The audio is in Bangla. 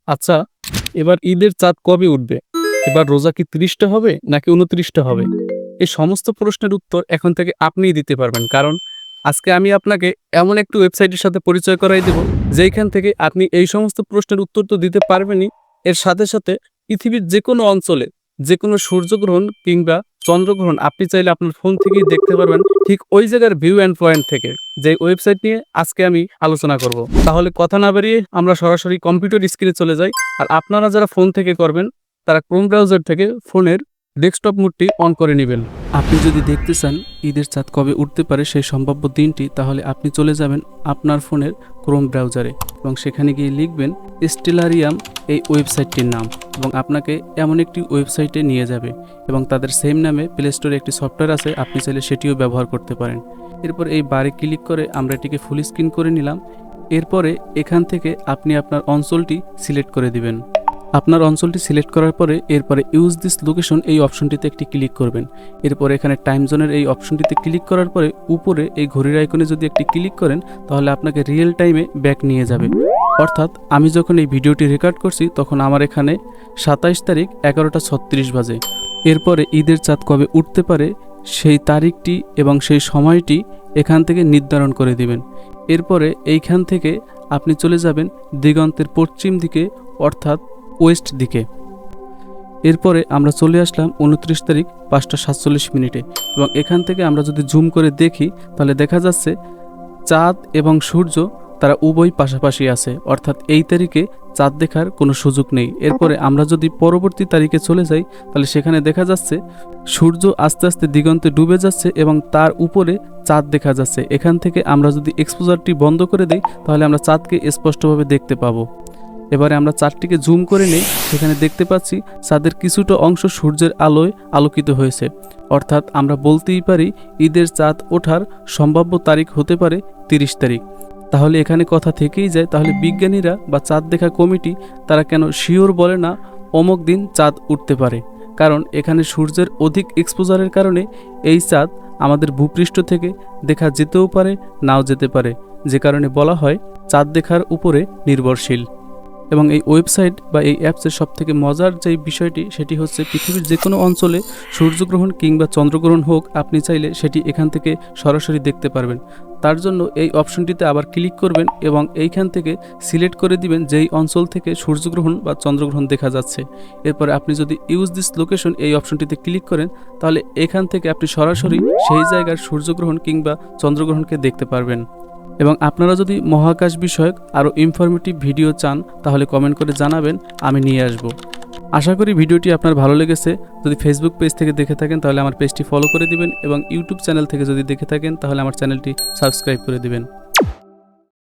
আচ্ছা, এবার ঈদের চাঁদ কবে উঠবে? এবার রোজা কি ৩০টা হবে নাকি ২৯টা হবে? এই সমস্ত প্রশ্নের উত্তর এখন থেকে আপনিই দিতে পারবেন। কারণ আজকে আমি আপনাকে এমন একটি ওয়েবসাইটের সাথে পরিচয় করাই দেব, যেইখান থেকে আপনি এই সমস্ত প্রশ্নের উত্তর তো দিতে পারবেনই, এর সাথে, সাথে পৃথিবীর যেকোনো অঞ্চলে যেকোনো সূর্যগ্রহণ কিংবা চন্দ্রগ্রহণ আপনি চাইলে আপনার ফোন থেকেই দেখতে পারবেন, ঠিক ওই জায়গার ভিউ অ্যান্ড পয়েন্ট থেকে। যে ওয়েবসাইট নিয়ে আজকে আমি আলোচনা করব। তাহলে কথা না বাড়িয়ে আমরা সরাসরি কম্পিউটার স্ক্রিনে চলে যাই। আর আপনারা যারা ফোন থেকে করবেন তারা ক্রোম ব্রাউজার থেকে ফোনের ডেস্কটপ মোডটি অন করে নেবেন। আপনি যদি দেখতে চান ঈদের চাঁদ কবে উঠতে পারে সেই সম্ভাব্য দিনটি, তাহলে আপনি চলে যাবেন আপনার ফোনের ক্রোম ব্রাউজারে এবং সেখানে গিয়ে লিখবেন স্টেলারিয়াম এই ওয়েবসাইটটির নাম, এবং আপনাকে এমন একটি ওয়েবসাইটে নিয়ে যাবে এবং তাদের সেম নামে প্লে স্টোরে একটি সফটওয়্যার আছে, আপনি চাইলে সেটিও ব্যবহার করতে পারেন। এরপর এই বারে ক্লিক করে আমরা এটিকে ফুল স্ক্রিন করে নিলাম। এরপরে এখান থেকে আপনি আপনার অঞ্চলটি সিলেক্ট করে দিবেন। আপনার অঞ্চলটি সিলেক্ট করার পরে এরপরে ইউজ দিস লোকেশন এই অপশনটিতে একটি ক্লিক করবেন। এরপরে এখানে টাইম জোনের এই অপশনটিতে ক্লিক করার পরে উপরে এই ঘড়ির আইকনে যদি একটি ক্লিক করেন, তাহলে আপনাকে রিয়েল টাইমে ব্যাক নিয়ে যাবে। অর্থাৎ আমি যখন এই ভিডিওটি রেকর্ড করছি তখন আমার এখানে 27 তারিখ 11টা 36 বাজে। এরপরে ঈদের চাঁদ কবে উঠতে পারে সেই তারিখটি এবং সেই সময়টি এখান থেকে নির্ধারণ করে দিবেন। এরপরে এইখান থেকে আপনি চলে যাবেন দিগন্তের পশ্চিম দিকে, অর্থাৎ ওয়েস্ট দিকে। এরপরে আমরা চলে আসলাম 29 তারিখ 5টা 47 এবং এখান থেকে আমরা যদি জুম করে দেখি তাহলে দেখা যাচ্ছে চাঁদ এবং সূর্য তারা উভয় পাশাপাশি আছে, অর্থাৎ এই তারিখে চাঁদ দেখার কোনো সুযোগ নেই। এরপরে আমরা যদি পরবর্তী তারিখে চলে যাই তাহলে সেখানে দেখা যাচ্ছে সূর্য আস্তে আস্তে দিগন্তে ডুবে যাচ্ছে এবং তার উপরে চাঁদ দেখা যাচ্ছে। এখান থেকে আমরা যদি এক্সপোজারটি বন্ধ করে দেই তাহলে আমরা চাঁদকে স্পষ্টভাবে দেখতে পাবো। এবারে আমরা চাঁদটিকে জুম করে নেই, সেখানে দেখতে পাচ্ছি চাঁদের কিছুটা অংশ সূর্যের আলোয় আলোকিত হয়েছে। অর্থাৎ আমরা বলতেই পারি ঈদের চাঁদ ওঠার সম্ভাব্য তারিখ হতে পারে 30 তারিখ। তাহলে এখানে কথা থেকেই যায়, তাহলে বিজ্ঞানীরা বা চাঁদ দেখা কমিটি তারা কেন শিওর বলে না অমুক দিন চাঁদ উঠতে পারে? কারণ এখানে সূর্যের অধিক এক্সপোজারের কারণে এই চাঁদ আমাদের ভূপৃষ্ঠ থেকে দেখা যেতেও পারে, নাও যেতে পারে, যে কারণে বলা হয় চাঁদ দেখার উপরে নির্ভরশীল। এবং এই ওয়েবসাইট বা এই অ্যাপসের সবথেকে মজার যে বিষয়টি সেটি হচ্ছে পৃথিবীর যে কোনো অঞ্চলে সূর্যগ্রহণ কিংবা চন্দ্রগ্রহণ হোক, আপনি চাইলে সেটি এখান থেকে সরাসরি দেখতে পারবেন। তার জন্য এই অপশনটিতে আবার ক্লিক করবেন এবং এইখান থেকে সিলেক্ট করে দিবেন যেই অঞ্চল থেকে সূর্যগ্রহণ বা চন্দ্রগ্রহণ দেখা যাচ্ছে। এরপরে আপনি যদি ইউজ দিস লোকেশন এই অপশনটিতে ক্লিক করেন তাহলে এখান থেকে আপনি সরাসরি সেই জায়গার সূর্যগ্রহণ কিংবা চন্দ্রগ্রহণকে দেখতে পারবেন। এবং আপনারা যদি মহাকাশ বিষয়ক আরও ইনফরমেটিভ ভিডিও চান তাহলে কমেন্ট করে জানাবেন, আমি নিয়ে আসব। আশা করি ভিডিওটি আপনার ভালো লেগেছে। যদি ফেসবুক পেজ থেকে দেখে থাকেন তাহলে আমার পেজটি ফলো করে দিবেন এবং ইউটিউব চ্যানেল থেকে যদি দেখে থাকেন তাহলে আমার চ্যানেলটি সাবস্ক্রাইব করে দিবেন।